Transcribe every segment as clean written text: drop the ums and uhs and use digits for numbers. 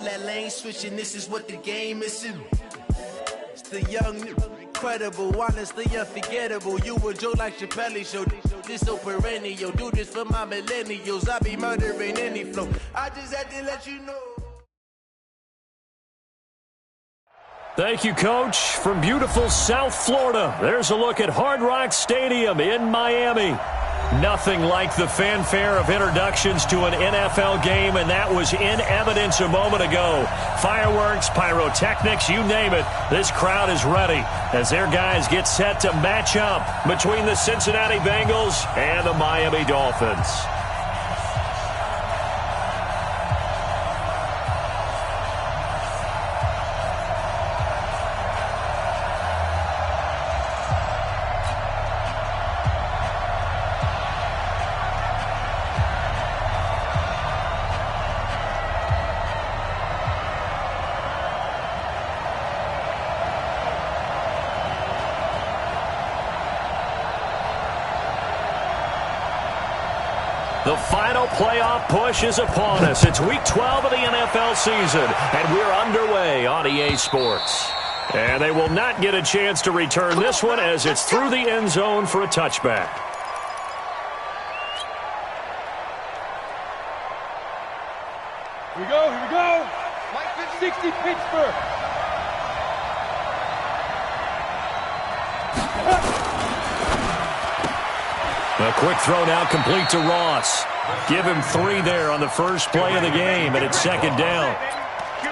That lane switching, this is what the game is in. It's the young, incredible, honestly unforgettable. You a Joe like Chappelle show. This so perennial. Do this for my millennials. I be murdering any flow. I just had to let you know. Thank you, Coach. From beautiful South Florida, there's a look at Hard Rock Stadium in Miami. Nothing like the fanfare of introductions to an NFL game, and that was in evidence a moment ago. Fireworks, pyrotechnics, you name it. This crowd is ready as their guys get set to match up between the Cincinnati Bengals and the Miami Dolphins. The final playoff push is upon us. It's Week 12 of the NFL season, and we're underway on EA Sports. And they will not get a chance to return this one as it's through the end zone for a touchback. Here we go. 60 Pittsburgh. A quick throw now complete to Ross. Give him 3 there on the first play of the game, and it's second down.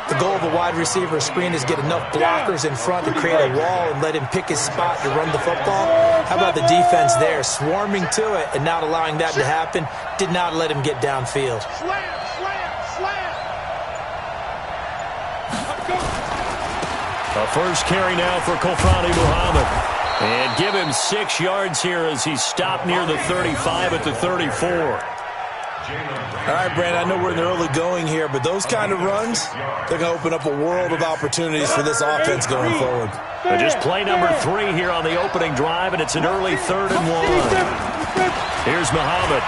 The goal of a wide receiver screen is get enough blockers in front to create a wall and let him pick his spot to run the football. How about the defense there, swarming to it and not allowing that to happen? Did not let him get downfield. Slam. A first carry now for Kofani Muhammad. And give him 6 yards here as he's stopped near the 35 at the 34. All right, Brandon, I know we're in the early going here, but those kind of runs, they're going to open up a world of opportunities for this offense going forward. But just play number 3 here on the opening drive, and it's an early 3rd and 1. Here's Muhammad.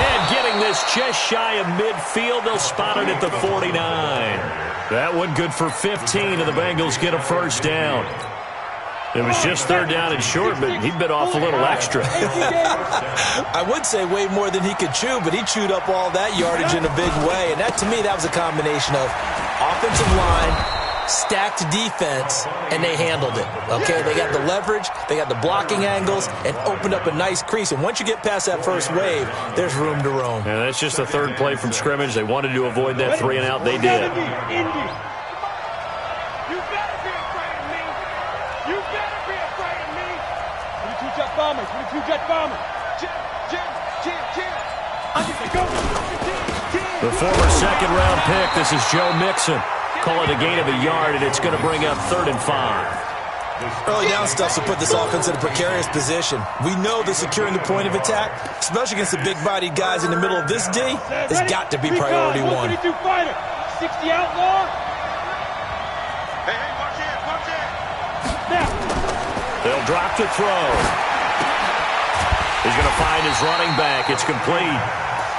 And getting this just shy of midfield, they'll spot it at the 49. That one good for 15, and the Bengals get a first down. It was just 3rd down and short, but he bit off a little extra. I would say way more than he could chew, but he chewed up all that yardage in a big way. And that, to me, that was a combination of offensive line, stacked defense, and they handled it. Okay, they got the leverage, they got the blocking angles, and opened up a nice crease. And once you get past that first wave, there's room to roam. And that's just the 3rd play from scrimmage. They wanted to avoid that 3 and out. They did. The former 2nd-round pick, this is Joe Mixon. Call it a gain of a yard, and it's going to bring up 3rd and 5. Early down stuff to put this offense in a precarious position. We know that securing the point of attack, especially against the big-bodied guys in the middle of this D, has got to be priority 1. 60 outlaw. Hey, watch it. Now. They'll drop to throw. He's going to find his running back. It's complete.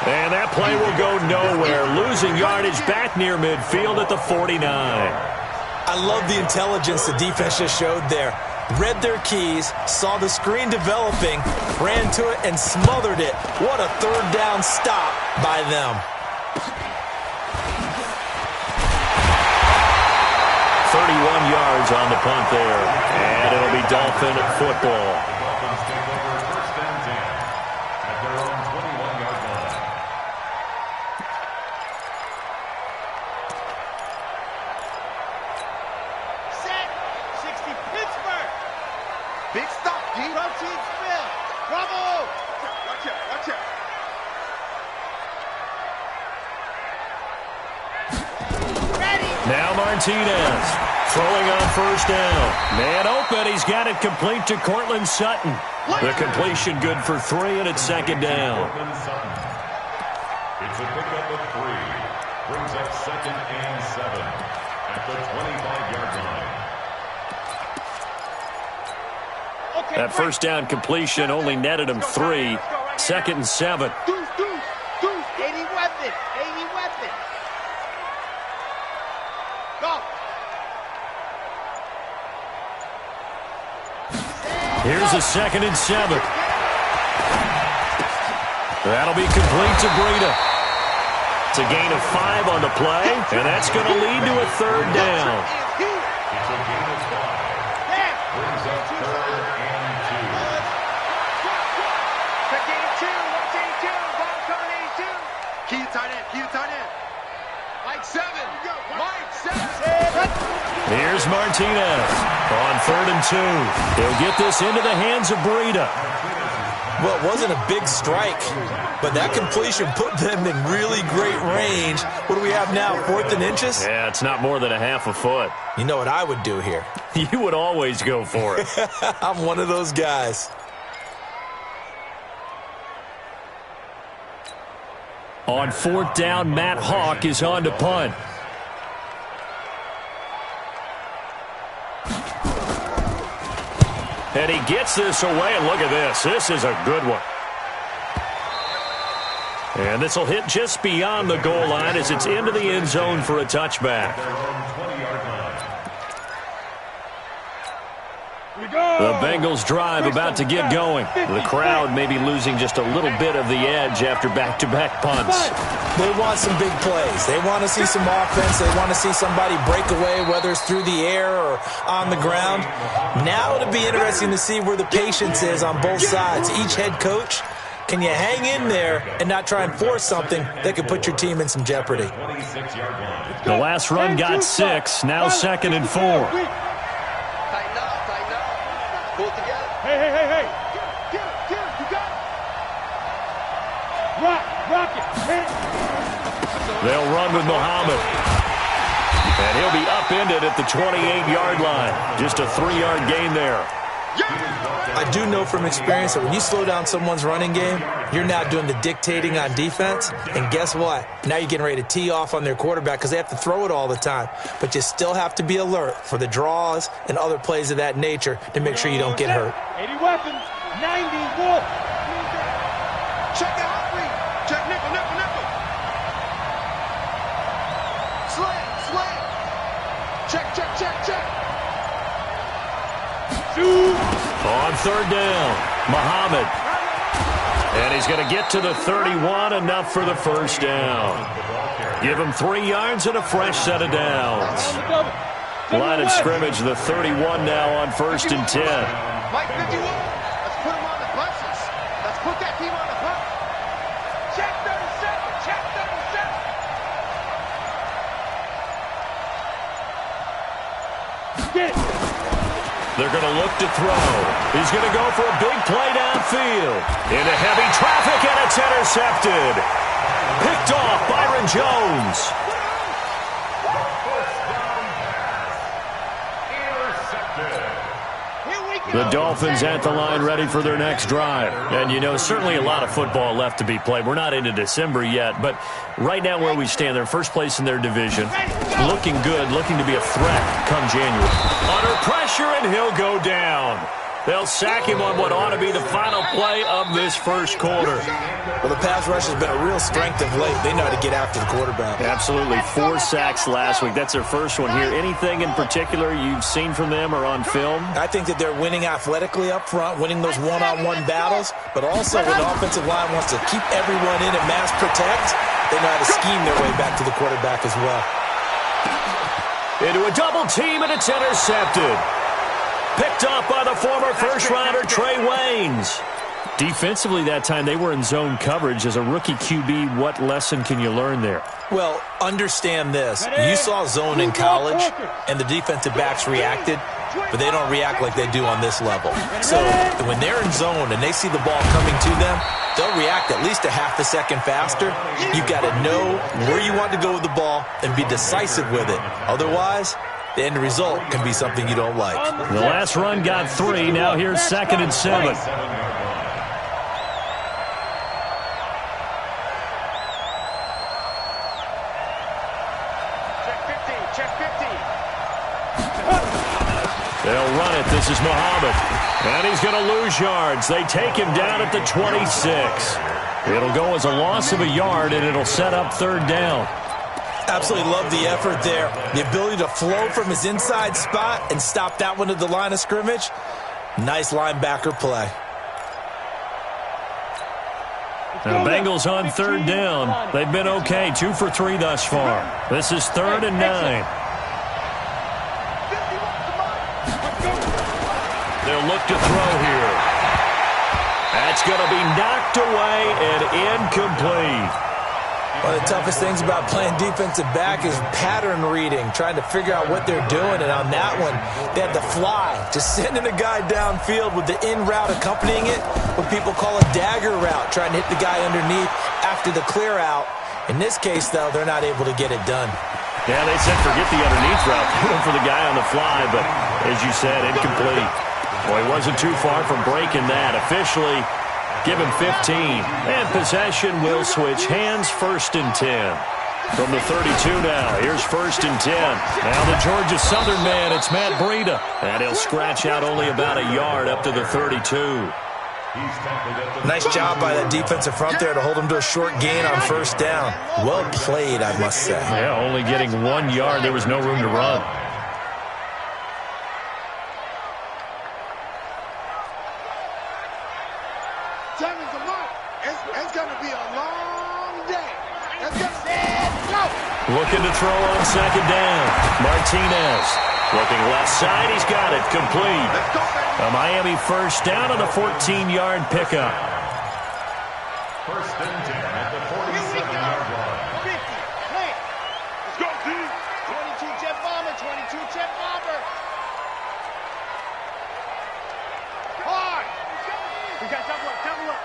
And that play will go nowhere. Losing yardage back near midfield at the 49. I love the intelligence the defense just showed there. Read their keys, saw the screen developing, ran to it, and smothered it. What a 3rd down stop by them. 31 yards on the punt there. And it'll be Dolphin football. Big stop, G. Protein spin. Bravo. Watch out. Ready. Now Martinez throwing on first down. Man open. He's got it complete to Cortland Sutton. The completion good for 3, and it's 2nd down. It's a pickup of 3. Brings up 2nd and 7 at the 25-yard line. That first down completion only netted him 3. 2nd and 7. Deuce. Any weapon. weapons. 80 weapons. Go. Here's a 2nd and 7. That'll be complete to Breida. It's a gain of 5 on the play, and that's going to lead to a 3rd down. It's a gain of 5. Brings up 3rd and 2. Check 82. Watch 82. Ball coming 82. Key tight end. Key tight end. Mike 7. Mike 7. Here's Martinez on 3rd and 2. He'll get this into the hands of Breida. Well, it wasn't a big strike, but that completion put them in really great range. What do we have now, 4th and inches? Yeah, it's not more than a half a foot. You know what I would do here? You would always go for it. I'm one of those guys. On 4th down, Matt Hawk is on to punt. And he gets this away, and look at this. This is a good one. And this will hit just beyond the goal line as it's into the end zone for a touchback. The Bengals drive about to get going. The crowd may be losing just a little bit of the edge after back-to-back punts. They want some big plays. They want to see some offense. They want to see somebody break away, whether it's through the air or on the ground. Now it'll be interesting to see where the patience is on both sides. Each head coach, can you hang in there and not try and force something that could put your team in some jeopardy? The last run got 6, now 2nd and 4. Pull it together. Hey. Get it. You got it. Rock it. They'll run with Muhammad. And he'll be upended at the 28-yard line. Just a 3-yard gain there. I do know from experience that when you slow down someone's running game, you're now doing the dictating on defense. And guess what? Now you're getting ready to tee off on their quarterback because they have to throw it all the time. But you still have to be alert for the draws and other plays of that nature to make sure you don't get hurt. 80 weapons. 90 wolf. Check the hot read. Check nickel. Slant. Check. On 3rd down, Muhammad. And he's going to get to the 31, enough for the 1st down. Give him 3 yards and a fresh set of downs. Line of scrimmage, the 31 now on 1st and 10. Mike 51. Let's put him on the buses. Let's put that team on the bus. Check 37. Get it. They're going to look to throw. He's going to go for a big play downfield. Into heavy traffic, and it's intercepted. Picked off Byron Jones. The Dolphins at the line ready for their next drive. And, you know, certainly a lot of football left to be played. We're not into December yet, but right now where we stand, they're first place in their division. Looking good, looking to be a threat come January. Under pressure, and he'll go down. They'll sack him on what ought to be the final play of this first quarter. Well, the pass rush has been a real strength of late. They know how to get after the quarterback. Absolutely. 4 sacks last week. That's their first one here. Anything in particular you've seen from them or on film? I think that they're winning athletically up front, winning those one-on-one battles, but also when the offensive line wants to keep everyone in and mass protect, they know how to scheme their way back to the quarterback as well. Into a double team, and it's intercepted. Picked off by the former first-rounder Trey Waynes. Defensively that time, they were in zone coverage. As a rookie QB, what lesson can you learn there? Well, understand this. You saw zone in college, and the defensive backs reacted, but they don't react like they do on this level. So when they're in zone and they see the ball coming to them, they'll react at least a half a second faster. You've got to know where you want to go with the ball and be decisive with it. Otherwise, the end result can be something you don't like. The last run got 3. Now here's 2nd and 7. They'll run it. This is Muhammad. And he's going to lose yards. They take him down at the 26. It'll go as a loss of a yard, and it'll set up third down. Absolutely love the effort there. The ability to flow from his inside spot and stop that one to the line of scrimmage. Nice linebacker play. The Bengals on third down. They've been okay, 2 for 3 thus far. This is 3rd and 9. They'll look to throw here. That's going to be knocked away and incomplete. One of the toughest things about playing defensive back is pattern reading, trying to figure out what they're doing. And on that one, they had the fly, just sending a guy downfield with the in route accompanying it, what people call a dagger route, trying to hit the guy underneath after the clear out. In this case, though, they're not able to get it done. Yeah, they said forget the underneath route. Put him for the guy on the fly, but as you said, incomplete. Well, he wasn't too far from breaking that. Officially, give him 15. And possession will switch hands, 1st and 10. From the 32 now, here's 1st and 10. Now the Georgia Southern man, it's Matt Breida. And he'll scratch out only about a yard up to the 32. Nice job by that defensive front there to hold him to a short gain on 1st down. Well played, I must say. Yeah, only getting 1 yard. There was no room to run. It's going to be a long day. Looking to throw on 2nd down. Martinez. Looking left side. He's got it. Complete. A Miami 1st down on a 14-yard pickup. 1st and 10 at the 47-yard line. 50. Play. Let's go, team. 22 jet bomber. 22 jet bomber. Hard. We got double up. Double up.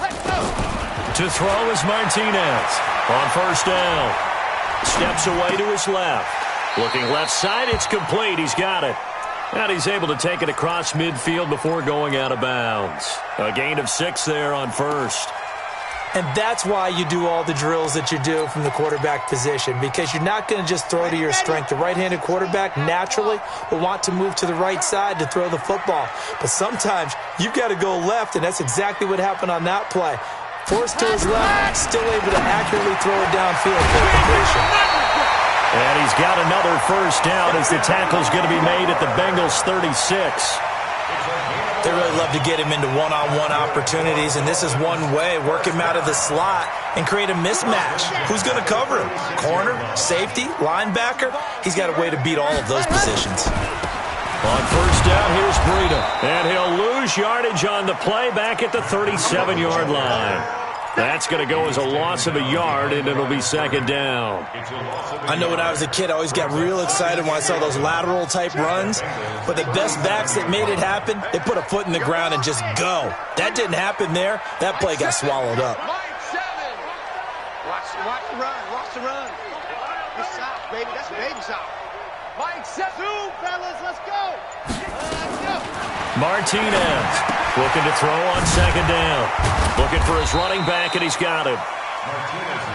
Let's go. To throw is Martinez. On 1st down. Steps away to his left. Looking left side, it's complete. He's got it. And he's able to take it across midfield before going out of bounds. A gain of 6 there on 1st. And that's why you do all the drills that you do from the quarterback position, because you're not going to just throw to your strength. The right-handed quarterback naturally will want to move to the right side to throw the football. But sometimes you've got to go left, and that's exactly what happened on that play. Forced to his left, still able to accurately throw it downfield for completion. And he's got another 1st down as the tackle's going to be made at the Bengals 36. They really love to get him into one-on-one opportunities, and this is one way. Work him out of the slot and create a mismatch. Who's going to cover him? Corner, safety, linebacker? He's got a way to beat all of those positions. On 1st down, here's Breida. And he'll lose yardage on the play back at the 37-yard line. That's going to go as a loss of a yard, and it'll be 2nd down. I know when I was a kid, I always got real excited when I saw those lateral-type runs. But the best backs that made it happen, they put a foot in the ground and just go. That didn't happen there. That play got swallowed up. Watch the run. Watch the run. Good shot, baby. That's a baby shot. Mike 7. Two, fellas. Let's go. Let's go. Martinez looking to throw on 2nd down. Looking for his running back, and he's got it.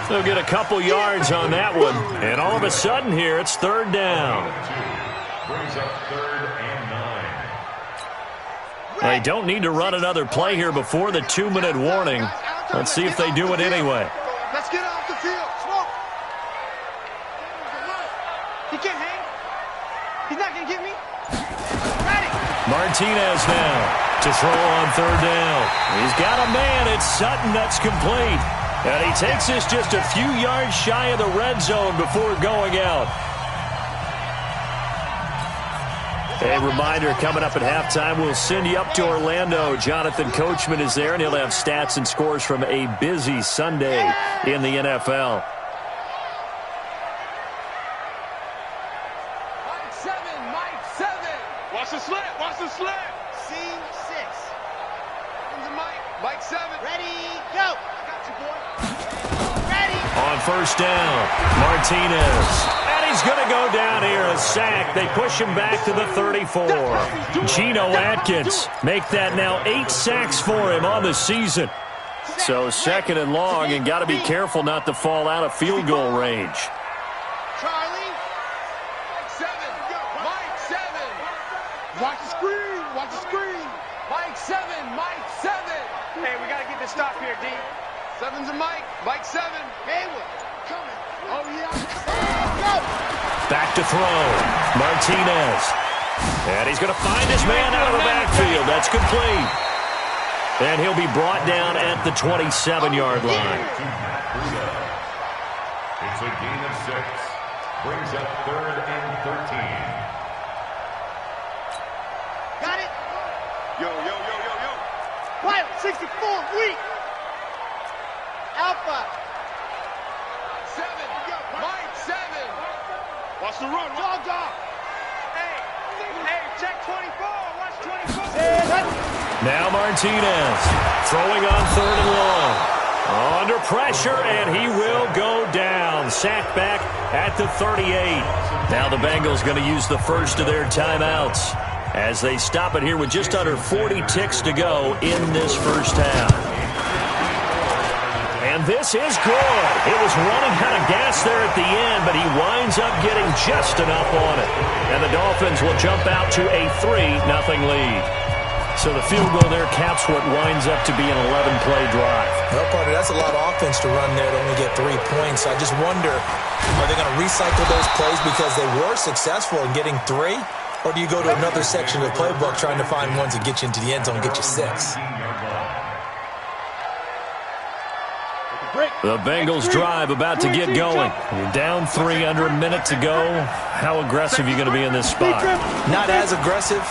They'll get a couple yards on that one. And all of a sudden here, it's 3rd down. Brings up 3rd and 9. They don't need to run another play here before the 2-minute warning. Let's see if they do it anyway. Let's get off the field. Smoke. He can't hang. He's not going to get me. Ready. Martinez now to throw on 3rd down. He's got a man. It's Sutton. That's complete. And he takes this just a few yards shy of the red zone before going out. A reminder, coming up at halftime, we'll send you up to Orlando. Jonathan Coachman is there, and he'll have stats and scores from a busy Sunday in the NFL. Mike 7. Watch the slant. Watch the slant. C6. Comes the Mike 7. Ready, go. I got you, boy. Ready. On 1st down, Martinez. And he's going to go down here, a sack. They push him back to the 34. Geno Atkins make that now 8 sacks for him on the season. So 2nd and long, and got to be careful not to fall out of field goal range. Charlie. Mike 7. Watch the screen. Watch the screen. Mike 7. stop here, D. 7's a Mike. Mike 7. Haywood. Coming. Oh, yeah. Go. Back to throw. Martinez. And he's going to find his man out of the backfield. That's complete. And he'll be brought down at the 27-yard line. It's a gain of 6. Brings up 3rd and 13. Got it. Yo. Wild, 64, weak. Alpha. 7. Mike, 7. Watch the run. Dog. Hey, check 24. Watch 24. Now Martinez throwing on 3rd and long. Under pressure, and he will go down. Sacked back at the 38. Now the Bengals going to use the first of their timeouts as they stop it here with just under 40 ticks to go in this first half. And this is good. It was running out of gas there at the end, but he winds up getting just enough on it. And the Dolphins will jump out to a 3-0 lead. So the field goal there caps what winds up to be an 11-play drive. Well, partner, that's a lot of offense to run there to only get 3 points. I just wonder, are they going to recycle those plays because they were successful in getting 3? Or do you go to another section of the playbook trying to find ones that get you into the end zone and get you 6? The Bengals drive about to get going. You're down 3 under a minute to go. How aggressive are you going to be in this spot? Not as aggressive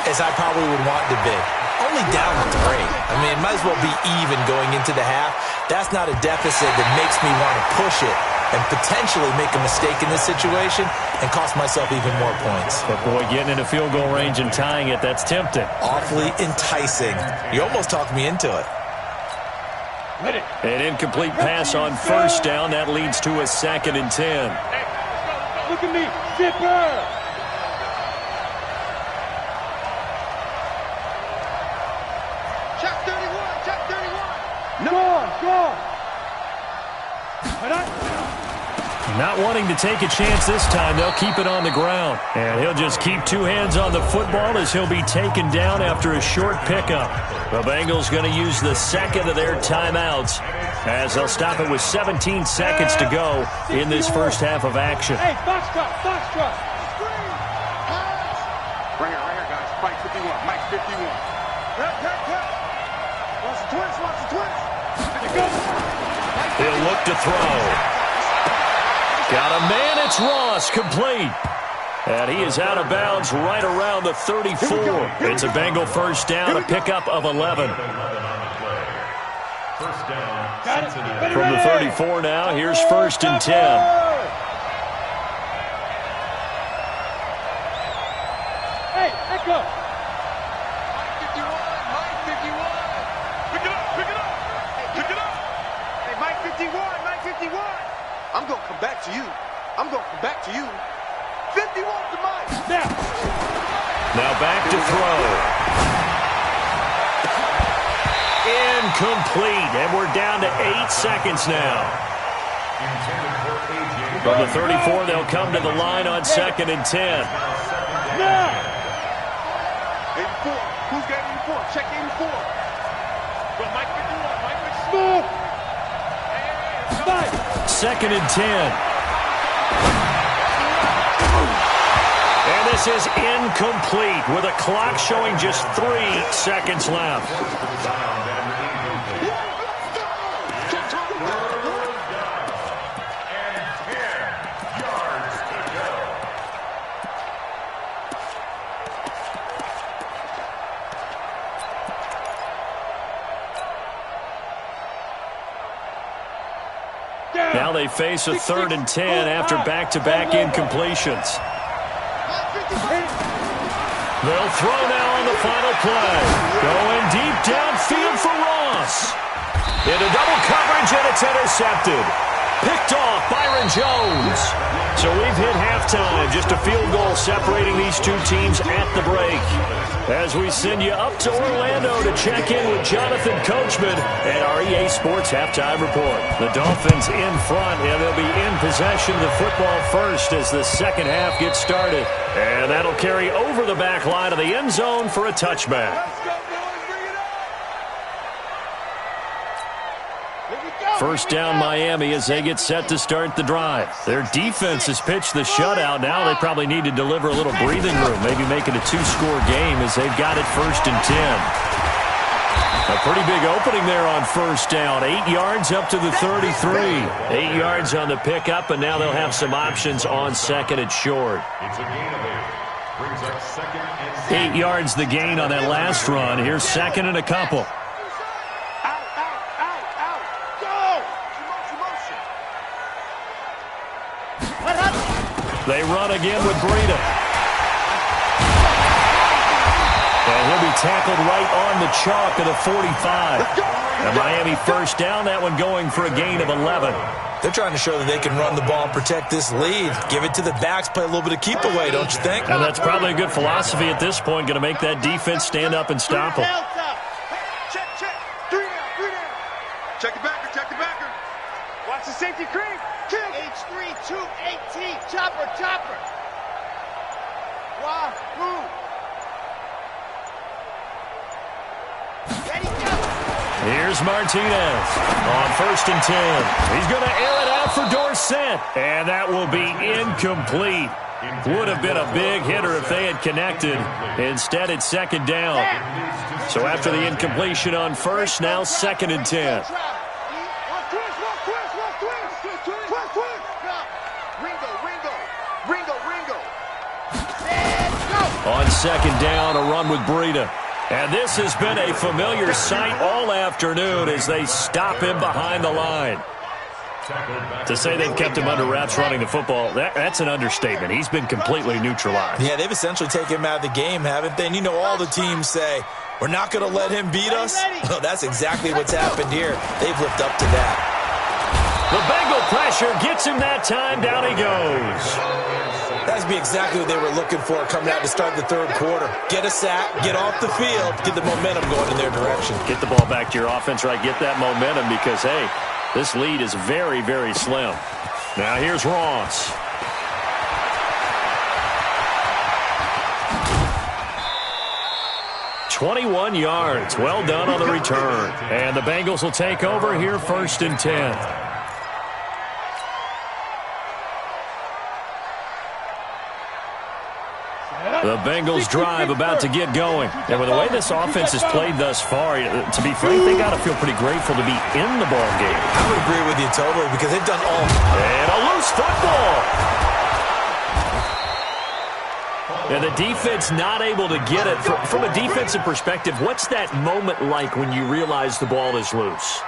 as I probably would want to be. Only down 3. I mean, it might as well be even going into the half. That's not a deficit that makes me want to push it and potentially make a mistake in this situation and cost myself even more points. But boy, getting into field goal range and tying it, that's tempting. Awfully enticing. You almost talked me into it. An incomplete pass on 1st down. That leads to a 2nd and 10. Hey, look at me. Zipper. Not wanting to take a chance this time, they'll keep it on the ground. And he'll just keep 2 hands on the football as he'll be taken down after a short pickup. The Bengals going to use the 2nd of their timeouts as they'll stop it with 17 seconds to go in this first half of action. Hey, box truck. Right here, guys. Mike 51. Mike 51. Cut. Watch the twins. He'll look to throw. Got a man, it's Ross, complete. And he is out of bounds right around the 34. It's a Bengal first down, a pickup of 11. First down. From the 34 now, here's 1st and 10. Hey, echo. Mike 51. Pick it up. Hey, Mike 51. I'm going to come back to you. 51 to Mike. Now back to throw. Incomplete. And we're down to 8 seconds now. From the 34, they'll come to the line on 2nd and 10. 84. Who's got 84? Check 84. Go Mike 51. Mike 51. 2nd and 10. And this is incomplete with a clock showing just 3 seconds left. Now they face a 3rd and 10 after back-to-back incompletions. They'll throw now on the final play. Going deep downfield for Ross. Into double coverage, and it's intercepted. Picked off Byron Jones. So we've hit halftime. Just a field goal separating these 2 teams at the break. As we send you up to Orlando to check in with Jonathan Coachman and our EA Sports Halftime Report. The Dolphins in front, and they'll be in possession of the football first as the second half gets started. And that'll carry over the back line of the end zone for a touchback. Let's go, boys. Bring it up. First down Miami as they get set to start the drive. Their defense has pitched the shutout. Now they probably need to deliver a little breathing room, maybe make it a 2-score game as they've got it 1st and 10. A pretty big opening there on first down. 8 yards up to the 33. 8 yards on the pickup, and now they'll have some options on second and short. It's a gain of 8. Brings up 2nd and 8 yards the gain on that last run. Here's 2nd and a couple. They run again with Breida. And he'll be tackled right on the chalk of the 45. And Miami first down, that one going for a gain of 11. They're trying to show that they can run the ball and protect this lead. Give it to the backs, play a little bit of keep away, don't you think? And that's probably a good philosophy at this point, going to make that defense stand up and stop them. Check. 3 down. Check the backer. Watch the safety creep. H3, 218. Chopper. Wahoo. Ready, go. Here's Martinez on 1st and 10. He's going to air it out for Dorsett, and that will be incomplete. Would have been a big hitter if they had connected. Instead, it's 2nd down. So after the incompletion on first, now 2nd and 10. On 2nd down, a run with Breida. And this has been a familiar sight all afternoon as they stop him behind the line. To say they've kept him under wraps running the football, that's an understatement. He's been completely neutralized. Yeah, they've essentially taken him out of the game, haven't they? And you know all the teams say, we're not going to let him beat us. Well, that's exactly what's happened here. They've lived up to that. The Bengal pressure gets him that time. Down he goes. That's be exactly what they were looking for coming out to start the 3rd quarter. Get a sack, get off the field, get the momentum going in their direction. Get the ball back to your offense, right? Get that momentum because, hey, this lead is very, very slim. Now here's Ross. "21 yards. Well done on the return. And the Bengals will take over here 1st and 10. The Bengals drive about to get going. And with the way this offense has played thus far, to be frank, they got to feel pretty grateful to be in the ball game. I would agree with you totally because they've done all. And a loose football. And the defense not able to get it. From a defensive perspective, what's that moment like when you realize the ball is loose?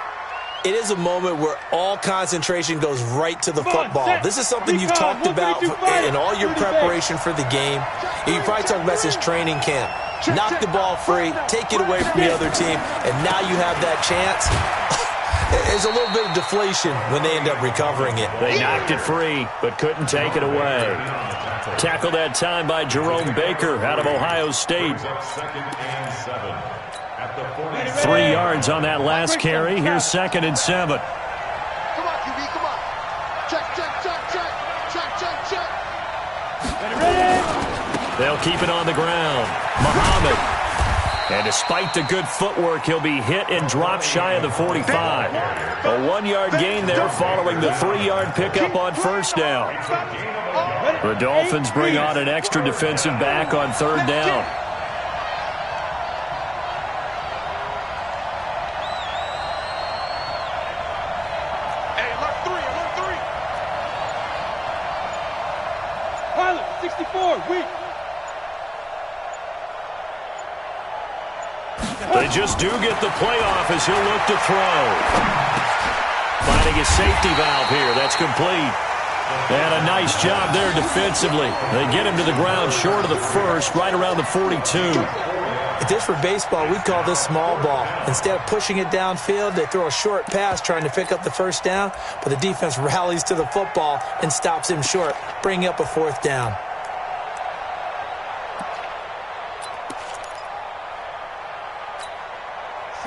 It is a moment where all concentration goes right to the football. This is something you've talked about in all your preparation for the game. You probably talked about this training camp. Knock the ball free, take it away from the other team, and now you have that chance. There's a little bit of deflation when they end up recovering it. They knocked it free, but couldn't take it away. Tackled that time by Jerome Baker out of Ohio State. 3 yards on that last carry. Here's 2nd and 7. Come on, QB, come on. Check. They'll keep it on the ground. Muhammad. And despite the good footwork, he'll be hit and drop shy of the 45. A 1-yard gain there following the 3-yard pickup on first down. The Dolphins bring on an extra defensive back on 3rd down. Hey, alert 3. Pilot, 64, weak. They just do get the playoff as he'll look to throw. Finding a safety valve here. That's complete. And a nice job there defensively. They get him to the ground short of the first, right around the 42. If this were baseball, we'd call this small ball. Instead of pushing it downfield, they throw a short pass trying to pick up the first down, but the defense rallies to the football and stops him short, bringing up a 4th down.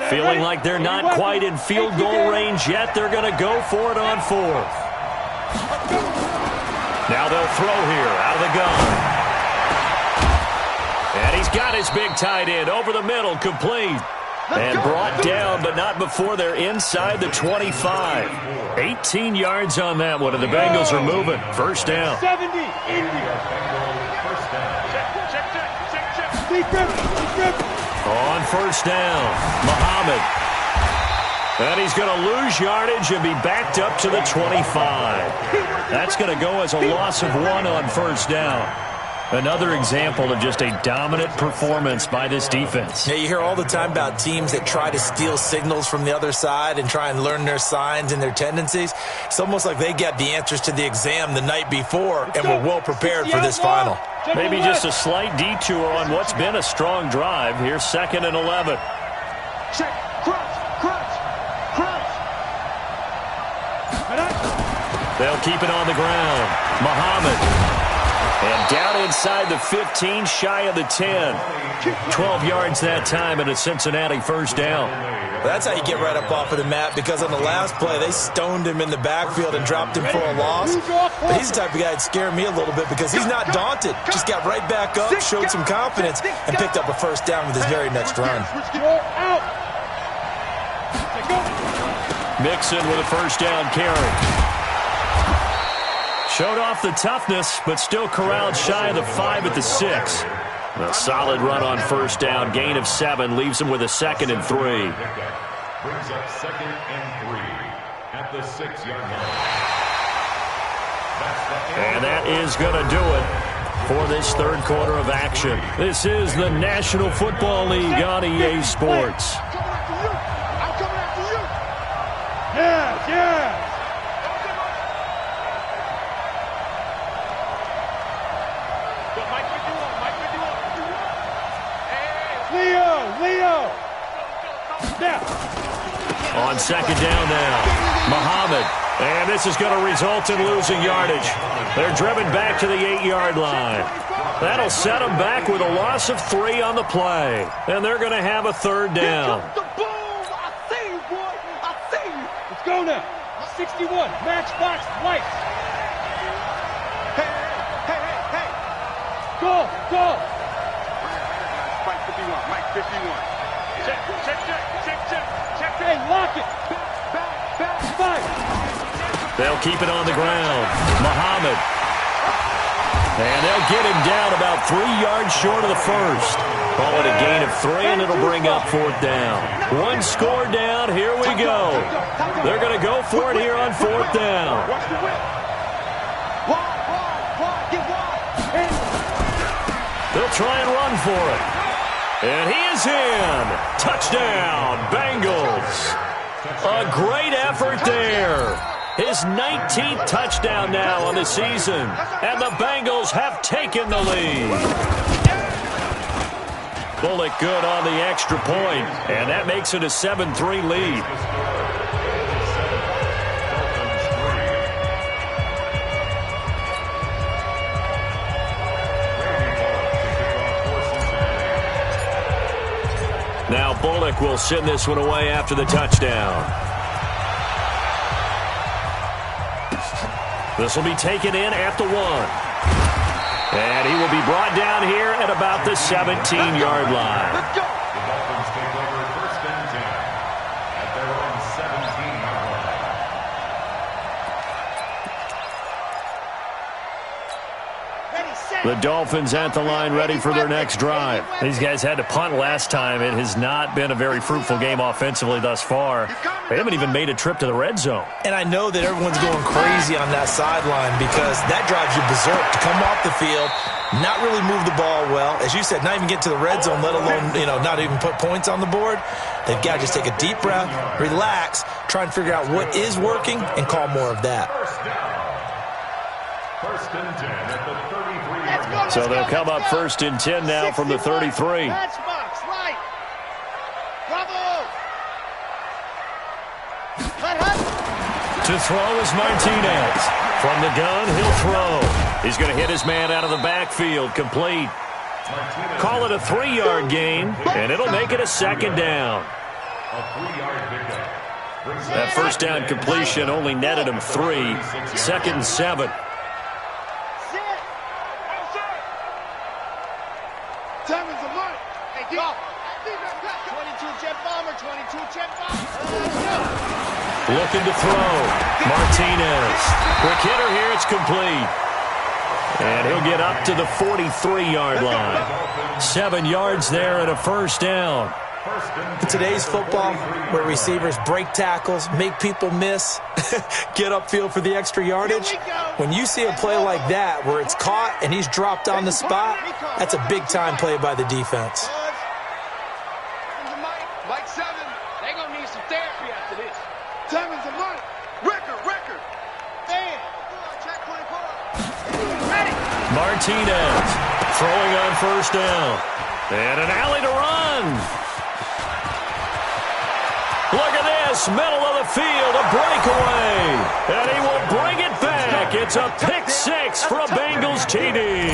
Feeling like they're not quite in field goal range yet. They're going to go for it on 4th. Now they'll throw here out of the gun. And he's got his big tight end over the middle, complete. And brought down, but not before they're inside the 25. 18 yards on that one, and the Bengals are moving. First down. 70. On first down, Muhammad. And he's going to lose yardage and be backed up to the 25. That's going to go as a loss of 1 on first down. Another example of just a dominant performance by this defense. Yeah, you hear all the time about teams that try to steal signals from the other side and try and learn their signs and their tendencies. It's almost like they got the answers to the exam the night before and were well prepared for this final. Maybe just a slight detour on what's been a strong drive. Here's 2nd and 11. Check. Crunch. They'll keep it on the ground. Muhammad. And down inside the 15, shy of the 10. 12 yards that time and a Cincinnati first down. Well, that's how you get right up off of the mat, because on the last play, they stoned him in the backfield and dropped him for a loss. But he's the type of guy that scared me a little bit because he's not daunted. Just got right back up, showed some confidence, and picked up a first down with his very next run. Mixon with a first down carry. Showed off the toughness, but still corralled shy of the 5 at the 6. A solid run on first down. Gain of 7 leaves him with a 2nd and 3. Brings up 2nd and 3 at the 6-yard line. And that is going to do it for this third quarter of action. This is the National Football League on EA Sports. I'm coming after you. Yeah. Leo. Now. On 2nd down now, Muhammad. And this is going to result in losing yardage. They're driven back to the 8-yard line. That'll set them back with a loss of 3 on the play. And they're going to have a third down. I see you, boy. I see you. Let's go now. 61, Matchbox Lights. Hey. Go. Mike 51. Check. Hey, lock it. Back, fight. They'll keep it on the ground. Muhammad. And they'll get him down about 3 yards short of the first. Call it a gain of 3, and it'll bring up 4th down. 1 score down. Here we go. They're going to go for it here on 4th down. Watch the whip. Wide. Get wide. They'll try and run for it. And he is in. Touchdown, Bengals. A great effort there. His 19th touchdown now on the season. And the Bengals have taken the lead. Bullock good on the extra point. And that makes it a 7-3 lead. Now Bullock will send this one away after the touchdown. This will be taken in at the 1. And he will be brought down here at about the 17-yard line. Let's go. The Dolphins take over 1st and 10 at their own 17-yard line. The Dolphins at the line ready for their next drive. These guys had to punt last time. It has not been a very fruitful game offensively thus far. They haven't even made a trip to the red zone. And I know that everyone's going crazy on that sideline because that drives you berserk to come off the field, not really move the ball well. As you said, not even get to the red zone, let alone, not even put points on the board. They've got to just take a deep breath, relax, try and figure out what is working, and call more of that. First and 10 at the 33-yard line. So they'll come up 1st and 10 now from the 33. Matchbox, right. Bravo. To throw is Martinez. From the gun, he'll throw. He's going to hit his man out of the backfield, complete. Call it a 3-yard gain, and it'll make it a 2nd down. A 3-yard pickup. That first down completion only netted him 3. 2nd and 7. Time is a mark. Hey, go. 22 jet ball. Looking to throw. Martinez. Quick hitter here. It's complete. And he'll get up to the 43-yard line. 7 yards there and a first down. In today's football, where receivers break tackles, make people miss, get upfield for the extra yardage, when you see a play like that where it's caught and he's dropped on the spot, that's a big-time play by the defense. Mike 7, they're going to need some therapy after this. 7's a Mike. Record. Damn. Check 24. Ready. Martinez throwing on first down. And an alley to run. Look at this, middle of the field, a breakaway. And he will bring it back. It's a pick six for a Bengals TD.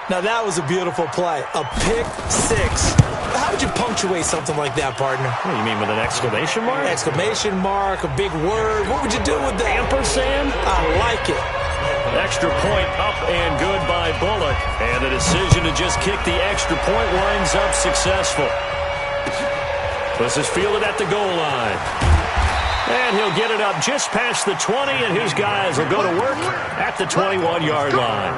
Now that was a beautiful play, a pick six. How would you punctuate something like that, partner? What do you mean, with an exclamation mark? Exclamation mark, a big word. What would you do with that? Ampersand? I like it. Extra point up and good by Bullock. And the decision to just kick the extra point winds up successful. This is fielded at the goal line. And he'll get it up just past the 20, and his guys will go to work at the 21-yard line.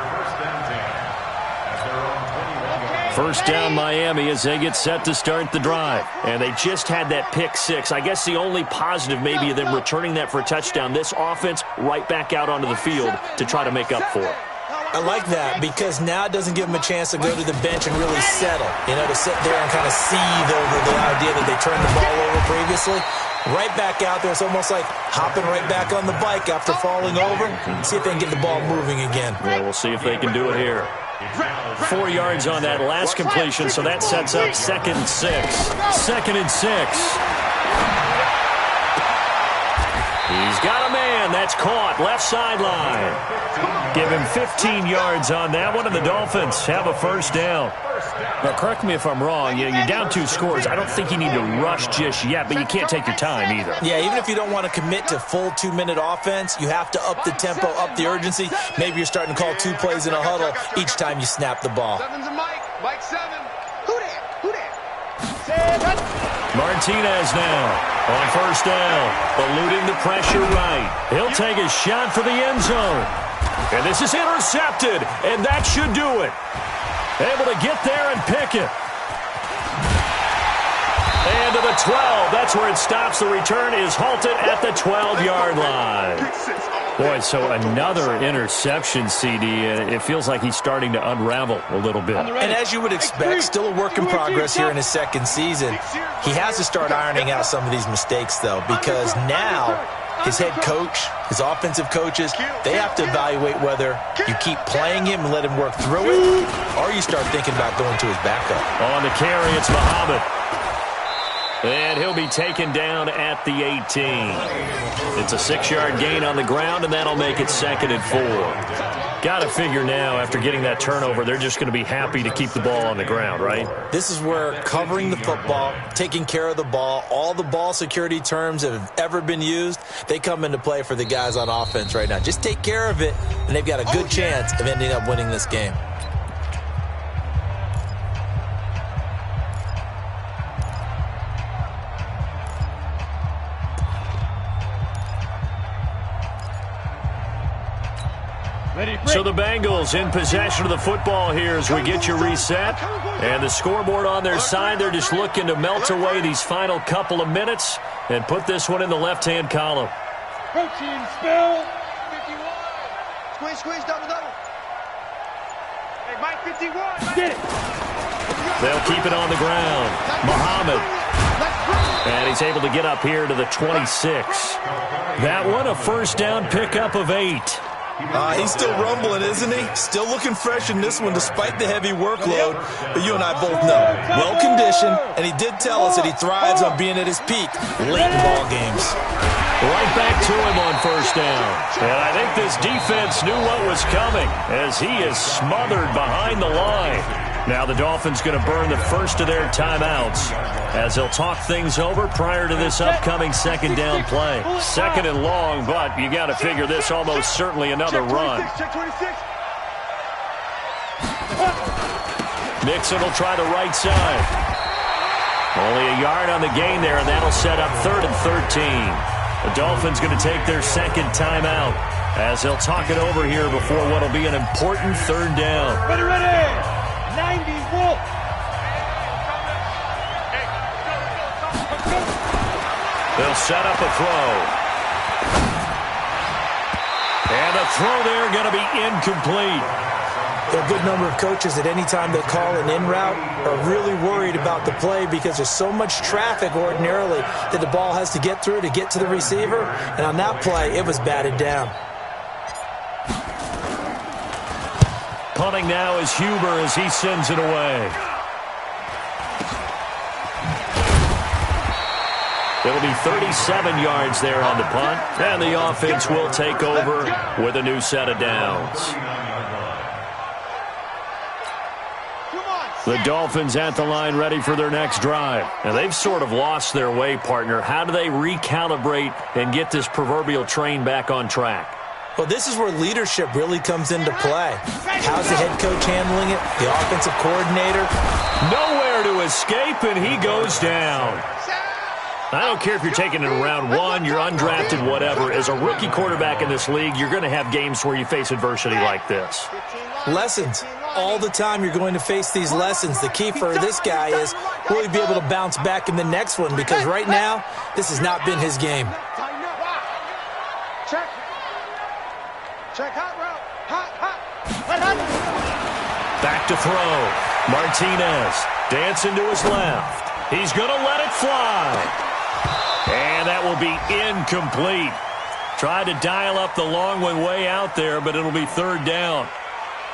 First down Miami as they get set to start the drive. And they just had that pick six. I guess the only positive maybe of them returning that for a touchdown. This offense right back out onto the field to try to make up for it. I like that because now it doesn't give them a chance to go to the bench and really settle. You know, to sit there and kind of seethe over the idea that they turned the ball over previously. Right back out there. It's almost like hopping right back on the bike after falling over. See if they can get the ball moving again. Yeah, we'll see if they can do it here. 4 yards on that last completion, so that sets up 2nd and 6. 2nd and 6. He's got a man. That's caught. Left sideline. Give him 15 yards on that one, and the Dolphins have a first down. Now, correct me if I'm wrong. You're down 2 scores. I don't think you need to rush just yet, but you can't take your time either. Yeah, even if you don't want to commit to full 2-minute offense, you have to up the tempo, up the urgency. Maybe you're starting to call 2 plays in a huddle each time you snap the ball. 7's a Mike. Mike 7. Who there? Martinez now on first down, eluding the pressure right. He'll take a shot for the end zone. And this is intercepted, and that should do it. Able to get there and pick it. And to the 12. That's where it stops. The return is halted at the 12-yard line. Boy, so another interception, CD, and it feels like he's starting to unravel a little bit. And as you would expect, still a work in progress here in his 2nd season. He has to start ironing out some of these mistakes, though, because now his head coach, his offensive coaches, they have to evaluate whether you keep playing him and let him work through it, or you start thinking about going to his backup. On the carry, it's Muhammad. And he'll be taken down at the 18. It's a 6-yard gain on the ground, and that'll make it 2nd and 4. Got to figure now, after getting that turnover, they're just going to be happy to keep the ball on the ground, right? This is where covering the football, taking care of the ball, all the ball security terms that have ever been used, they come into play for the guys on offense right now. Just take care of it, and they've got a good chance of ending up winning this game. So the Bengals in possession of the football here as we get you reset. And the scoreboard on their side, they're just looking to melt away these final couple of minutes and put this one in the left-hand column. Protein spill. 51. Squeeze, double. Hey, Mike 51. Get it. They'll keep it on the ground. Muhammad. And he's able to get up here to the 26. That one, a first down pickup of 8. He's still rumbling, isn't he? Still looking fresh in this one despite the heavy workload. But you and I both know, well-conditioned, and he did tell us that he thrives on being at his peak late in ball games. Right back to him on first down. And I think this defense knew what was coming as he is smothered behind the line. Now the Dolphins going to burn the first of their timeouts as they'll talk things over prior to this upcoming 2nd down play. 2nd and long, but you got to figure this almost certainly another run. Nixon will try the right side. Only a yard on the gain there, and that'll set up 3rd and 13. The Dolphins going to take their second timeout as they'll talk it over here before what will be an important 3rd down. Ready, ready! 90 Wolf! They'll set up a throw. And the throw there going to be incomplete. There are a good number of coaches at any time they call an in route are really worried about the play because there's so much traffic ordinarily that the ball has to get through to get to the receiver. And on that play, it was batted down. Punting now is Huber as he sends it away. It'll be 37 yards there on the punt, and the offense will take over with a new set of downs. The Dolphins at the line ready for their next drive. And they've sort of lost their way, partner. How do they recalibrate and get this proverbial train back on track? Well, this is where leadership really comes into play. How's the head coach handling it? The offensive coordinator? Nowhere to escape, and he goes down. I don't care if you're taking it in round 1, you're undrafted, whatever. As a rookie quarterback in this league, you're going to have games where you face adversity like this. Lessons. All the time you're going to face these lessons. The key for this guy is will he be able to bounce back in the next one? Because right now, this has not been his game. Check. Check hot route. Hot. Back to throw. Martinez dancing to his left. He's going to let it fly. And that will be incomplete. Tried to dial up the long one way out there, but it'll be 3rd down.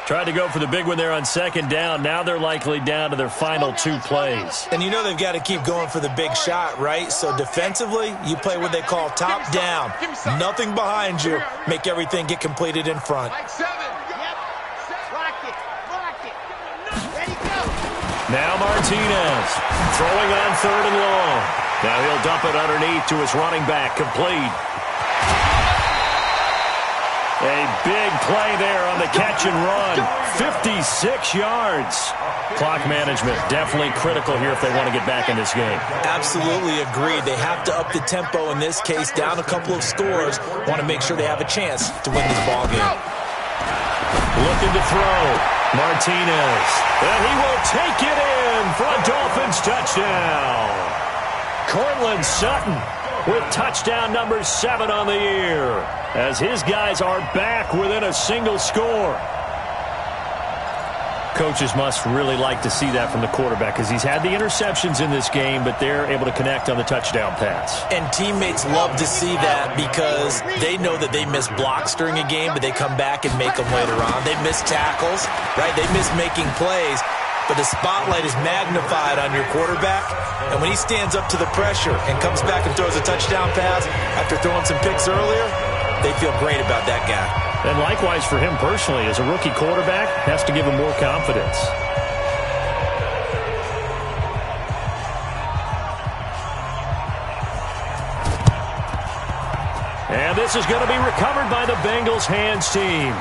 Tried to go for the big one there on 2nd down. Now they're likely down to their final 2 plays. And you know they've got to keep going for the big shot, right? So defensively, you play what they call top down. Nothing behind you. Make everything get completed in front. Now Martinez throwing on 3rd and long. Now he'll dump it underneath to his running back, complete. A big play there on the catch and run. 56 yards. Clock management definitely critical here if they want to get back in this game. Absolutely agreed. They have to up the tempo in this case, down a couple of scores. Want to make sure they have a chance to win this ball game. Looking to throw. Martinez. And he will take it in for a Dolphins touchdown. Cortland Sutton with touchdown number 7 on the year, as his guys are back within a single score. Coaches must really like to see that from the quarterback because he's had the interceptions in this game, but they're able to connect on the touchdown pass. And teammates love to see that because they know that they miss blocks during a game, but they come back and make them later on. They miss tackles, right? They miss making plays. But the spotlight is magnified on your quarterback, and when he stands up to the pressure and comes back and throws a touchdown pass after throwing some picks earlier, they feel great about that guy. And likewise for him personally, as a rookie quarterback, has to give him more confidence. And this is going to be recovered by the Bengals hands team.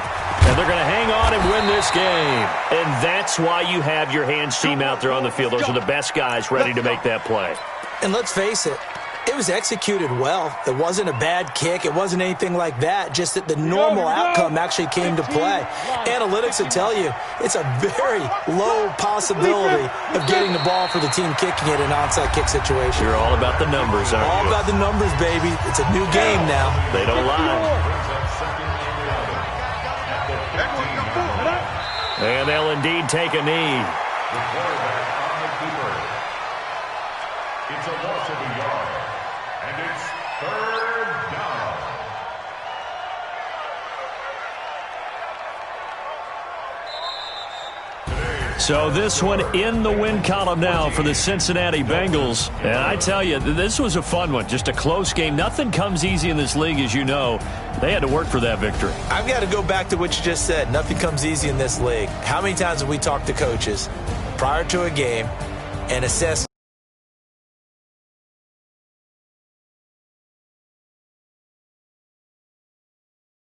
And they're going to hang on and win this game. And that's why you have your hands team out there on the field. Those are the best guys ready to make that play. And let's face it, it was executed well. It wasn't a bad kick. It wasn't anything like that. Just that the normal outcome actually came to play. Analytics will tell you it's a very low possibility of getting the ball for the team kicking it in an onside kick situation. You're all about the numbers, aren't you? All about the numbers, baby. It's a new game now. They don't lie. And they'll indeed take a knee. The quarterback on the keeper. It's a loss of a yard. And it's 3rd down. So this one in the win column now for the Cincinnati Bengals. And I tell you, this was a fun one. Just a close game. Nothing comes easy in this league, as you know. They had to work for that victory. I've got to go back to what you just said. Nothing comes easy in this league. How many times have we talked to coaches prior to a game and assessed